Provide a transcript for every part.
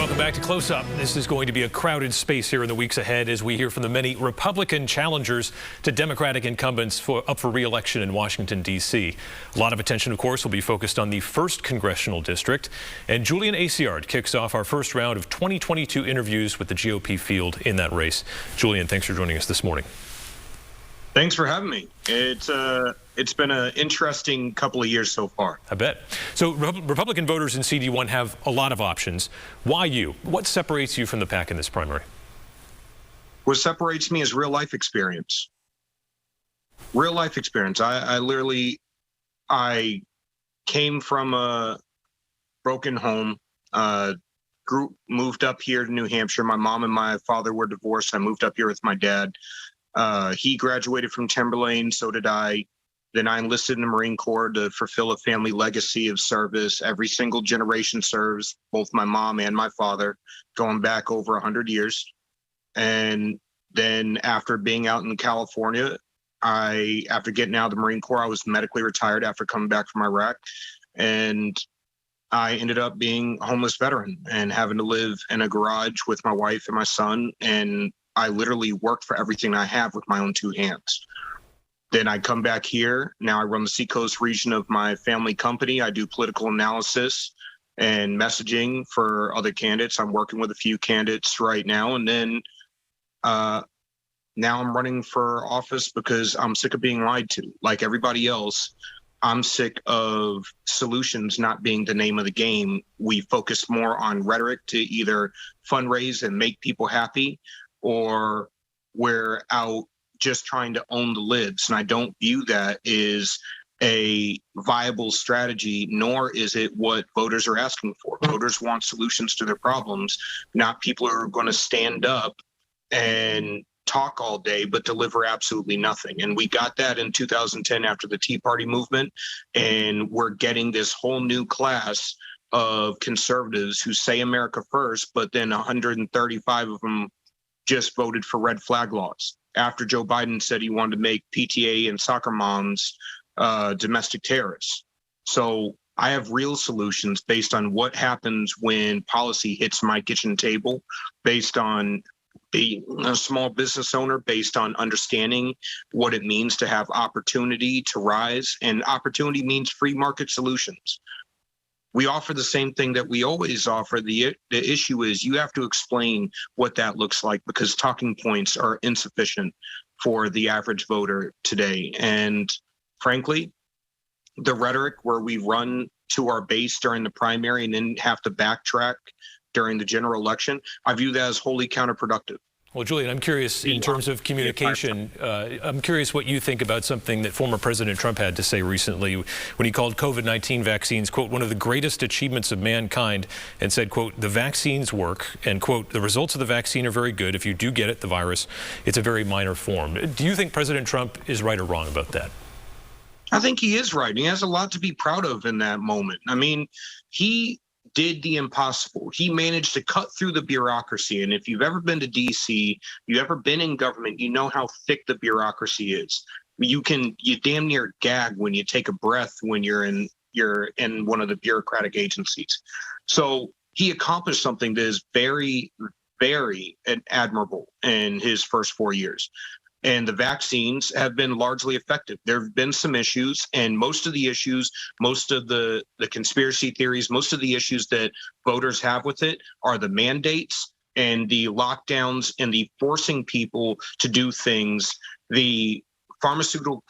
Welcome back to Close Up. This is going to be a crowded space here in the weeks ahead as we hear from the many Republican challengers to Democratic incumbents up for re-election in Washington, D.C. A lot of attention, of course, will be focused on the 1st Congressional District. And Julian Aciard kicks off our first round of 2022 interviews with the GOP field in that race. Julian, thanks for joining us this morning. Thanks for having me. It's been an interesting couple of years so far. I bet. So Republican voters in CD1 have a lot of options. Why you? What separates you from the pack in this primary? What separates me is real life experience. Real life experience. I came from a broken home, moved up here to New Hampshire. My mom and my father were divorced. I moved up here with my dad. He graduated from Timberlane, so did I. Then I enlisted in the Marine Corps to fulfill a family legacy of service. Every single generation serves, both my mom and my father, going back over 100 years. And then after being out in California, after getting out of the Marine Corps, I was medically retired after coming back from Iraq. And I ended up being a homeless veteran and having to live in a garage with my wife and my son. And I literally worked for everything I have with my own two hands. Then I come back here. Now I run the Seacoast region of my family company. I do political analysis and messaging for other candidates. I'm working with a few candidates right now. And then now I'm running for office because I'm sick of being lied to. Like everybody else, I'm sick of solutions not being the name of the game. We focus more on rhetoric to either fundraise and make people happy, or we're out just trying to own the libs. And I don't view that as a viable strategy, nor is it what voters are asking for. Voters want solutions to their problems, not people who are going to stand up and talk all day but deliver absolutely nothing. And we got that in 2010 after the Tea Party movement. And we're getting this whole new class of conservatives who say America first, but then 135 of them just voted for red flag laws after Joe Biden said he wanted to make PTA and soccer moms domestic terrorists. So I have real solutions based on what happens when policy hits my kitchen table, based on being a small business owner, based on understanding what it means to have opportunity to rise. And opportunity means free market solutions. We offer the same thing that we always offer. The issue is you have to explain what that looks like, because talking points are insufficient for the average voter today. And frankly, the rhetoric where we run to our base during the primary and then have to backtrack during the general election, I view that as wholly counterproductive. Well, Julian, I'm curious in terms of communication, I'm curious what you think about something that former President Trump had to say recently when he called COVID-19 vaccines, quote, one of the greatest achievements of mankind, and said, quote, the vaccines work, and quote, the results of the vaccine are very good. If you do get it, the virus, it's a very minor form. Do you think President Trump is right or wrong about that? I think he is right. He has a lot to be proud of in that moment. I mean, he did the impossible. He managed to cut through the bureaucracy. And if you've ever been to DC, you've ever been in government, you know how thick the bureaucracy is. You damn near gag when you take a breath when you're in one of the bureaucratic agencies. So he accomplished something that is very, very admirable in his first 4 years. And the vaccines have been largely effective. There have been some issues, and most of the issues, most of the conspiracy theories, most of the issues that voters have with it are the mandates and the lockdowns and the forcing people to do things, the pharmaceutical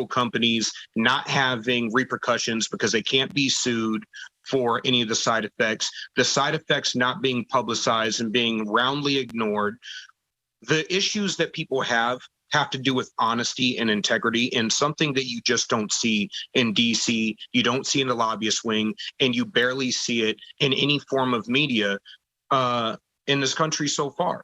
companies not having repercussions because they can't be sued for any of the side effects not being publicized and being roundly ignored. The issues that people have to do with honesty and integrity, and something that you just don't see in DC, you don't see in the lobbyist wing, and you barely see it in any form of media in this country so far.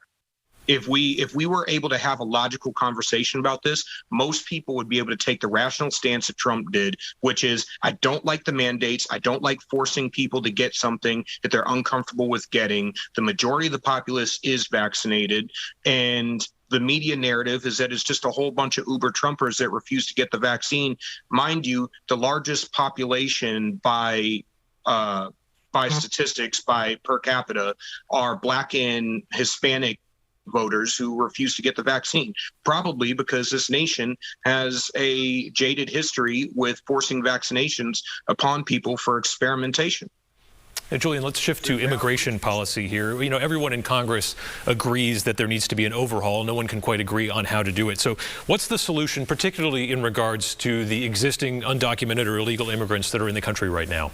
If we were able to have a logical conversation about this, most people would be able to take the rational stance that Trump did, which is, I don't like the mandates. I don't like forcing people to get something that they're uncomfortable with getting. The majority of the populace is vaccinated, and the media narrative is that it's just a whole bunch of Uber Trumpers that refuse to get the vaccine. Mind you, the largest population by by statistics, by per capita, are Black and Hispanic voters who refuse to get the vaccine, probably because this nation has a jaded history with forcing vaccinations upon people for experimentation. And Julian, let's shift to immigration policy here. You know, everyone in Congress agrees that there needs to be an overhaul. No one can quite agree on how to do it. So what's the solution, particularly in regards to the existing undocumented or illegal immigrants that are in the country right now?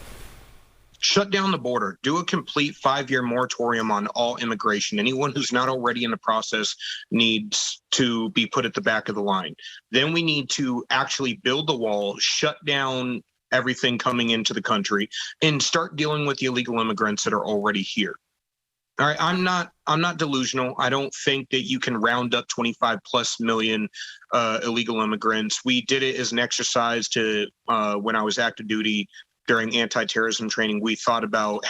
Shut down the border. Do a complete 5-year moratorium on all immigration. Anyone who's not already in the process needs to be put at the back of the line. Then we need to actually build the wall, shut down everything coming into the country, and start dealing with the illegal immigrants that are already here. All right, I'm not delusional. I don't think that you can round up 25 plus million illegal immigrants. We did it as an exercise to when I was active duty during anti-terrorism training. We thought about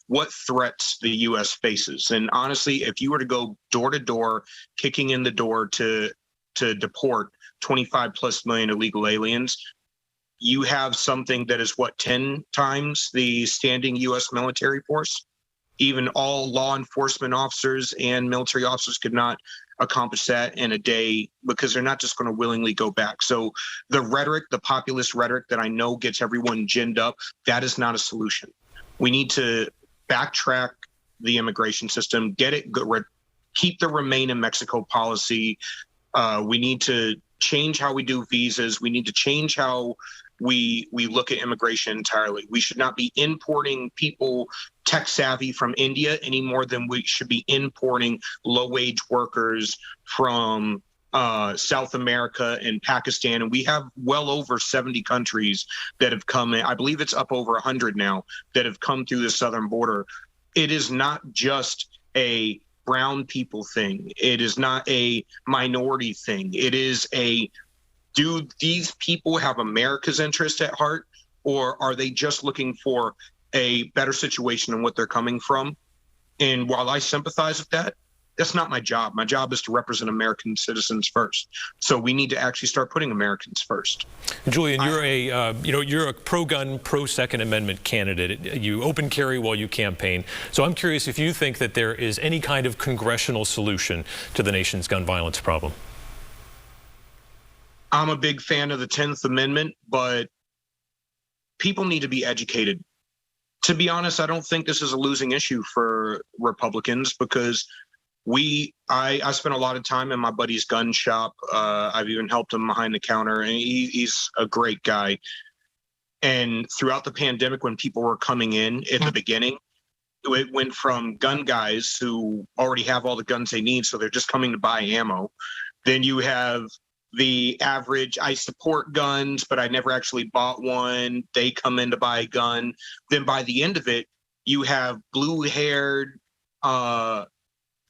what threats the U.S. faces. And honestly, if you were to go door to door, kicking in the door to deport 25 plus million illegal aliens, you have something that is 10 times the standing U.S. military force. Even all law enforcement officers and military officers could not accomplish that in a day, because they're not just going to willingly go back. So the rhetoric, the populist rhetoric that I know gets everyone ginned up, that is not a solution. We need to backtrack the immigration system, keep the Remain in Mexico policy. We need to change how we do visas. We need to change how we look at immigration entirely. We should not be importing people tech savvy from India any more than we should be importing low wage workers from South America and Pakistan. And we have well over 70 countries that have come in. I believe it's up over 100 now that have come through the southern border. It is not just a brown people thing. It is not a minority thing. It is do these people have America's interest at heart, or are they just looking for a better situation than what they're coming from? And while I sympathize with that, that's not my job. My job is to represent American citizens first. So we need to actually start putting Americans first. Julian, you're a pro-gun, pro-Second Amendment candidate. You open carry while you campaign. So I'm curious if you think that there is any kind of congressional solution to the nation's gun violence problem. I'm a big fan of the 10th Amendment, but people need to be educated. To be honest, I don't think this is a losing issue for Republicans, because I spent a lot of time in my buddy's gun shop. I've even helped him behind the counter, and he's a great guy. And throughout the pandemic, when people were coming in at the beginning, it went from gun guys who already have all the guns they need, so they're just coming to buy ammo. Then you have the average, I support guns, but I never actually bought one. They come in to buy a gun. Then by the end of it, you have blue-haired,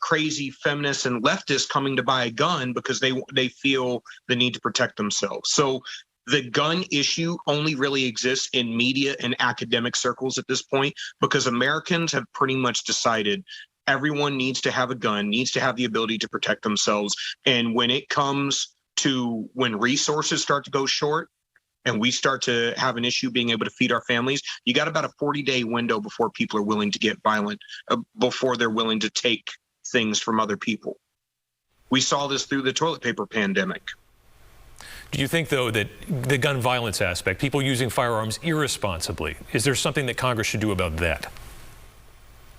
crazy feminists and leftists coming to buy a gun because they feel the need to protect themselves. So the gun issue only really exists in media and academic circles at this point, because Americans have pretty much decided everyone needs to have a gun, needs to have the ability to protect themselves. And when it comes to when resources start to go short and we start to have an issue being able to feed our families, you got about a 40-day window before people are willing to get violent, before they're willing to take things from other people. We saw this through the toilet paper pandemic. Do you think, though, that the gun violence aspect, people using firearms irresponsibly, is there something that Congress should do about that?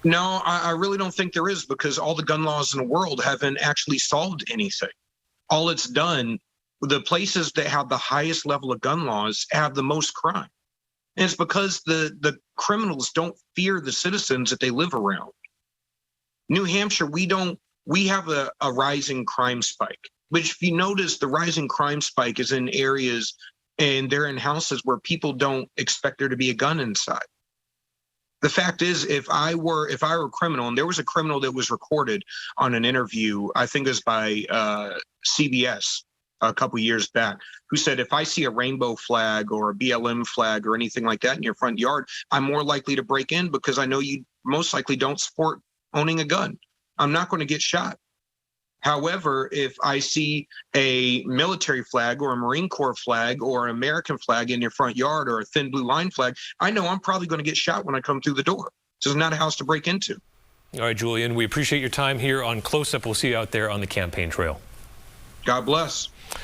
No, I really don't think there is, because all the gun laws in the world haven't actually solved anything. All it's done, the places that have the highest level of gun laws have the most crime. And it's because the criminals don't fear the citizens that they live around. New Hampshire, we have a rising crime spike. But if you notice, the rising crime spike is in areas, and they're in houses where people don't expect there to be a gun inside. The fact is, if I were a criminal, and there was a criminal that was recorded on an interview, I think it was by CBS a couple years back, who said, if I see a rainbow flag or a BLM flag or anything like that in your front yard, I'm more likely to break in, because I know you most likely don't support owning a gun. I'm not going to get shot. However, if I see a military flag or a Marine Corps flag or an American flag in your front yard or a thin blue line flag, I know I'm probably going to get shot when I come through the door. This is not a house to break into. All right, Julian, we appreciate your time here on Close Up. We'll see you out there on the campaign trail. God bless.